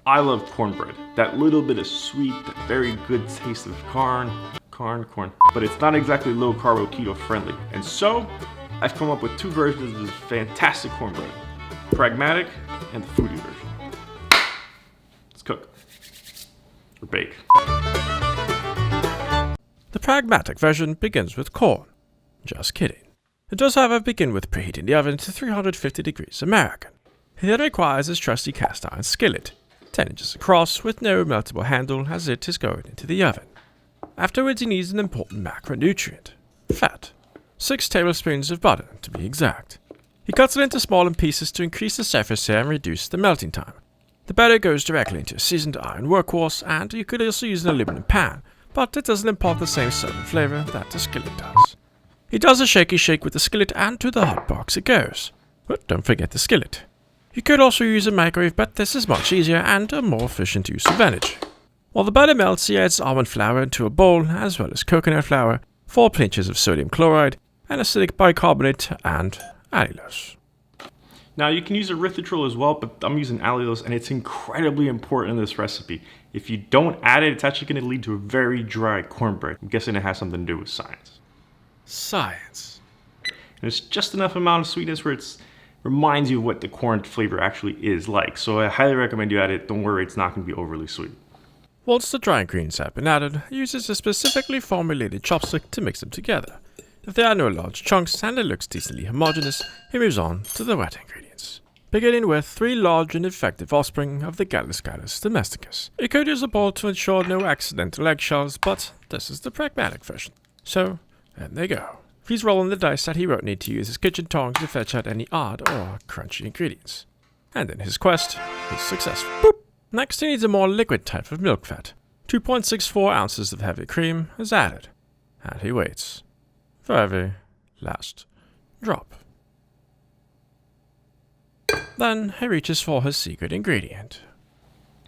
I love cornbread. That little bit of sweet, that very good taste of corn. But it's not exactly low carb or keto friendly. And so, I've come up with two versions of this fantastic cornbread. Pragmatic and the Foodie version. Let's cook. Or bake. The Pragmatic version begins with corn. Just kidding. It does, however, begin with preheating the oven to 350 degrees American. It then requires his trusty cast iron skillet, 10 inches across with no meltable handle as it is going into the oven. Afterwards he needs an important macronutrient, fat. 6 tablespoons of butter to be exact. He cuts it into smaller pieces to increase the surface area and reduce the melting time. The batter goes directly into a seasoned iron workhorse, and you could also use an aluminum pan, but it doesn't impart the same southern flavor that the skillet does. He does a shaky shake with the skillet and to the hot box it goes. But don't forget the skillet. You could also use a microwave, but this is much easier and a more efficient use of energy. While the batter melts, he adds almond flour into a bowl, as well as coconut flour, 4 pinches of sodium chloride, and acidic bicarbonate and allulose. Now you can use erythritol as well, but I'm using allulose and it's incredibly important in this recipe. If you don't add it, it's actually going to lead to a very dry cornbread. I'm guessing it has something to do with science. Science. And it's just enough amount of sweetness where it reminds you of what the corn flavor actually is like. So I highly recommend you add it. Don't worry, it's not going to be overly sweet. Once the dry ingredients have been added, he uses a specifically formulated chopstick to mix them together. If there are no large chunks and it looks decently homogeneous, he moves on to the wet ingredients. Beginning with 3 large and effective offspring of the Gallus domesticus. You could use a bowl to ensure no accidental eggshells, but this is the Pragmatic version. So, in they go. He's rolling the dice that he won't need to use his kitchen tongs to fetch out any odd or crunchy ingredients. And in his quest, he's successful. Boop! Next he needs a more liquid type of milk fat. 2.64 ounces of heavy cream is added. And he waits for every last drop. Then he reaches for his secret ingredient.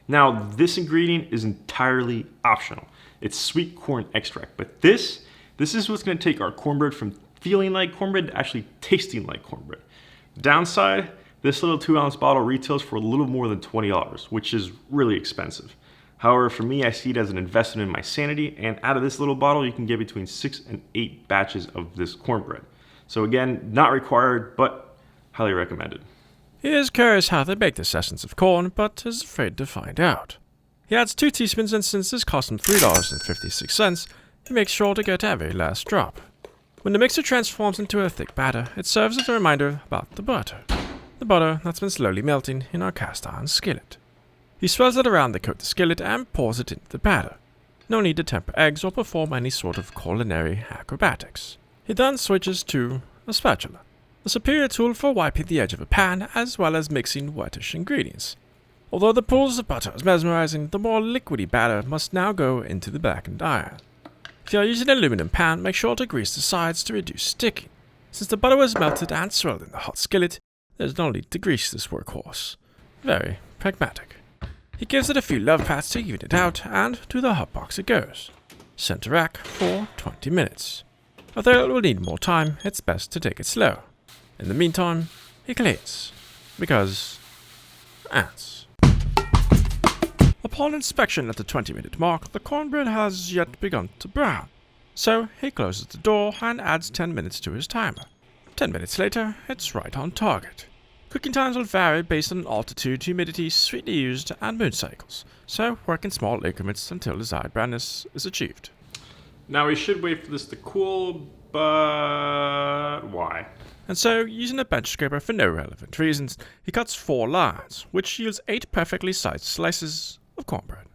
Now this ingredient is entirely optional. It's sweet corn extract, but this is what's going to take our cornbread from feeling like cornbread to actually tasting like cornbread. The downside, this little 2-ounce bottle retails for a little more than $20, which is really expensive. However, for me, I see it as an investment in my sanity, and out of this little bottle, you can get between 6 and 8 batches of this cornbread. So again, not required, but highly recommended. He is curious how they make this essence of corn, but is afraid to find out. He adds 2 teaspoons, and since this cost him $3.56, he makes sure to get every last drop. When the mixture transforms into a thick batter, it serves as a reminder about the butter. The butter that's been slowly melting in our cast iron skillet. He swirls it around the coat the skillet and pours it into the batter. No need to temper eggs or perform any sort of culinary acrobatics. He then switches to a spatula, a superior tool for wiping the edge of a pan as well as mixing wettish ingredients. Although the pools of butter is mesmerizing, the more liquidy batter must now go into the blackened iron. If you are using an aluminum pan, make sure to grease the sides to reduce sticking. Since the butter was melted and swirled in the hot skillet, there's no need to grease this workhorse. Very pragmatic. He gives it a few love pats to even it out, and to the hot box it goes. Sent to rack for 20 minutes. Although it will need more time, it's best to take it slow. In the meantime, he cleans. Because ants. Upon inspection at the 20-minute mark, the cornbread has yet begun to brown. So he closes the door and adds 10 minutes to his timer. 10 minutes later, it's right on target. Cooking times will vary based on altitude, humidity, sweetly used, and moon cycles, so work in small increments until desired brownness is achieved. Now we should wait for this to cool, but why? And so, using a bench scraper for no relevant reasons, he cuts 4 lines, which yields 8 perfectly sized slices of cornbread.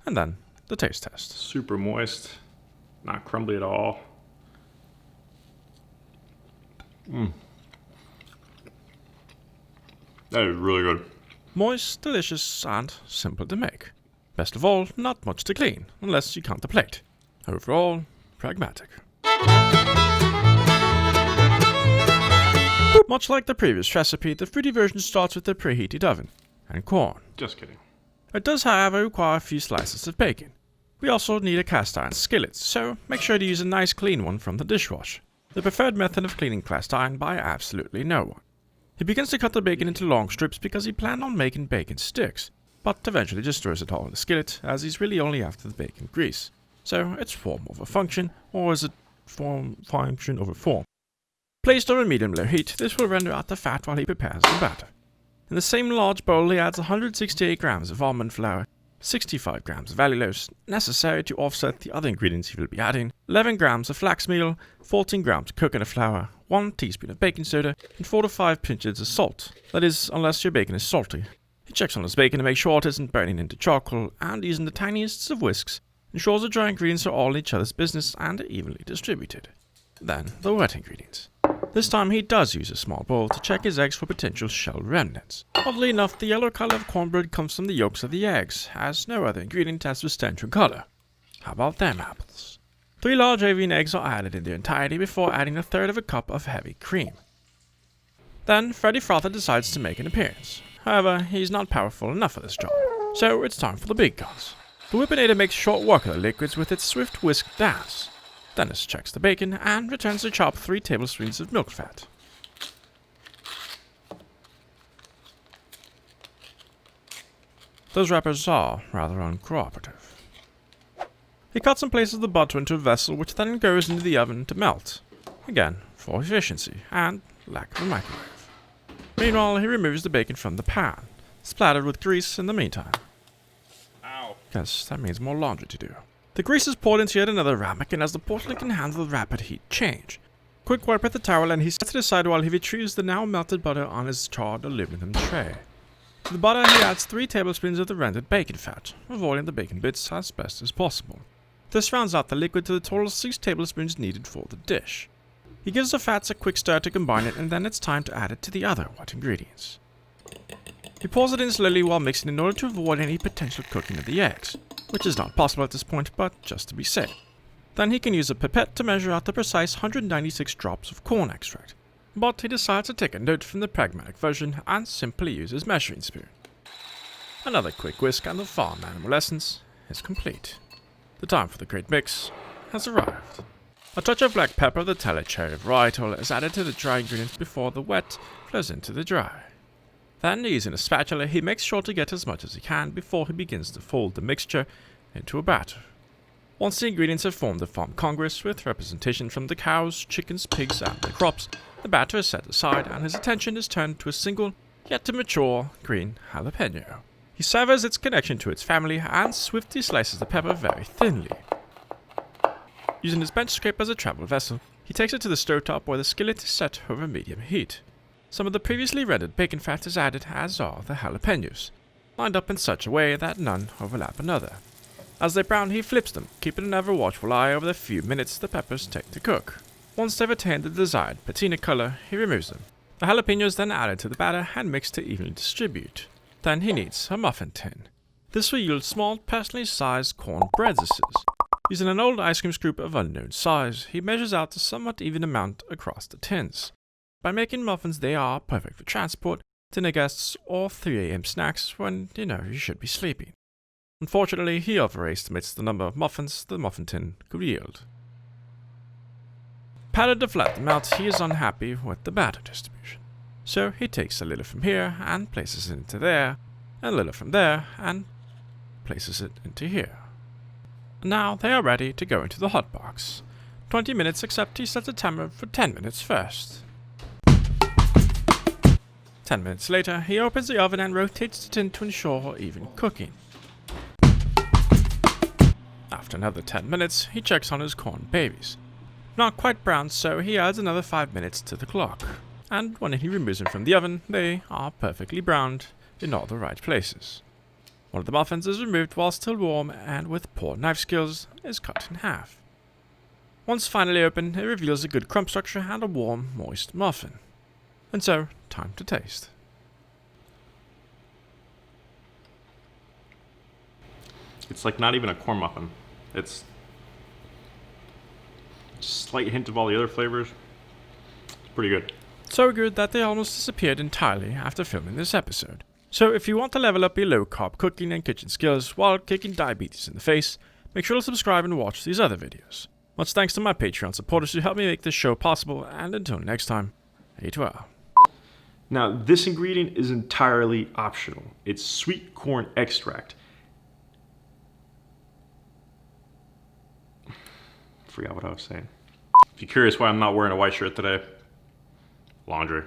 And then, the taste test. Super moist, not crumbly at all. That is really good. Moist, delicious, and simple to make. Best of all, not much to clean, unless you count the plate. Overall, pragmatic. Much like the previous recipe, the Foodie version starts with the preheated oven and corn. Just kidding. It does, however, require a few slices of bacon. We also need a cast iron skillet, so make sure to use a nice clean one from the dishwasher. The preferred method of cleaning cast iron by absolutely no one. He begins to cut the bacon into long strips because he planned on making bacon sticks. but eventually just throws it all in the skillet, as he's really only after the bacon grease. So it's form over function, or is it function over form? Placed over medium-low heat, this will render out the fat while he prepares the batter. In the same large bowl, he adds 168 grams of almond flour, 65 grams of allulose, necessary to offset the other ingredients he will be adding, 11 grams of flax meal, 14 grams of coconut flour, 1 teaspoon of baking soda, and 4 to 5 pinches of salt. That is, unless your bacon is salty. He checks on his bacon to make sure it isn't burning into charcoal, and using the tiniest of whisks, ensures the dry ingredients are all in each other's business and evenly distributed. Then, the wet ingredients. This time he does use a small bowl to check his eggs for potential shell remnants. Oddly enough, the yellow color of cornbread comes from the yolks of the eggs, as no other ingredient has substantial color. How about them apples? 3 large avian eggs are added in their entirety before adding 1/3 of a cup of heavy cream. Then, Freddy Frother decides to make an appearance. However, he's not powerful enough for this job, so it's time for the big guns. The Whippinator makes short work of the liquids with its swift whisk dance. Dennis checks the bacon and returns to chop 3 tablespoons of milk fat. Those wrappers are rather uncooperative. He cuts and places the butter into a vessel, which then goes into the oven to melt. Again, for efficiency and lack of a microwave. Meanwhile, he removes the bacon from the pan, splattered with grease in the meantime. Ow. Guess that means more laundry to do. The grease is poured into yet another ramekin, and as the porcelain can handle the rapid heat change. Quick wipe with the towel, and he sets it aside while he retrieves the now melted butter on his charred aluminum tray. To the butter, he adds 3 tablespoons of the rendered bacon fat, avoiding the bacon bits as best as possible. This rounds out the liquid to the total of 6 tablespoons needed for the dish. He gives the fats a quick stir to combine it, and then it's time to add it to the other wet ingredients. He pours it in slowly while mixing in order to avoid any potential cooking of the eggs, which is not possible at this point, but just to be safe. Then he can use a pipette to measure out the precise 196 drops of corn extract, but he decides to take a note from the Pragmatic version and simply use his measuring spoon. Another quick whisk and the farm animal essence is complete. The time for the great mix has arrived. A touch of black pepper, the tallow cherry varietal, is added to the dry ingredients before the wet flows into the dry. Then, using a spatula, he makes sure to get as much as he can before he begins to fold the mixture into a batter. Once the ingredients have formed a farm congress with representation from the cows, chickens, pigs, and the crops, the batter is set aside and his attention is turned to a single, yet to mature, green jalapeno. He severs its connection to its family and swiftly slices the pepper very thinly. Using his bench scrape as a travel vessel, he takes it to the stovetop where the skillet is set over medium heat. Some of the previously rendered bacon fat is added, as are the jalapenos, lined up in such a way that none overlap another. As they brown, he flips them, keeping an ever-watchful eye over the few minutes the peppers take to cook. Once they've attained the desired patina color, he removes them. The jalapenos then added to the batter and mixed to evenly distribute. Then he needs a muffin tin. This will yield small, personally sized corn breadsesses. Using an old ice cream scoop of unknown size, he measures out a somewhat even amount across the tins. By making muffins, they are perfect for transport, dinner guests, or 3 a.m. snacks when you should be sleeping. Unfortunately, he overestimates the number of muffins the muffin tin could yield. Patted to flatten them out, he is unhappy with the batter distribution. So he takes a little from here and places it into there, and a little from there and places it into here. Now they are ready to go into the hot box. 20 minutes, except he sets a timer for 10 minutes first. 10 minutes later, he opens the oven and rotates the tin to ensure even cooking. After another 10 minutes, he checks on his corn babies. Not quite brown, so he adds another 5 minutes to the clock. And when he removes them from the oven, they are perfectly browned in all the right places. One of the muffins is removed while still warm and with poor knife skills is cut in half. Once finally open, it reveals a good crumb structure and a warm, moist muffin. And so, time to taste. It's like not even a corn muffin. It's a slight hint of all the other flavors. It's pretty good. So good that they almost disappeared entirely after filming this episode. So if you want to level up your low-carb cooking and kitchen skills while kicking diabetes in the face, make sure to subscribe and watch these other videos. Much thanks to my Patreon supporters who help me make this show possible, and until next time, eat well. Now, this ingredient is entirely optional. It's sweet corn extract. Forgot what I was saying. If you're curious why I'm not wearing a white shirt today, laundry.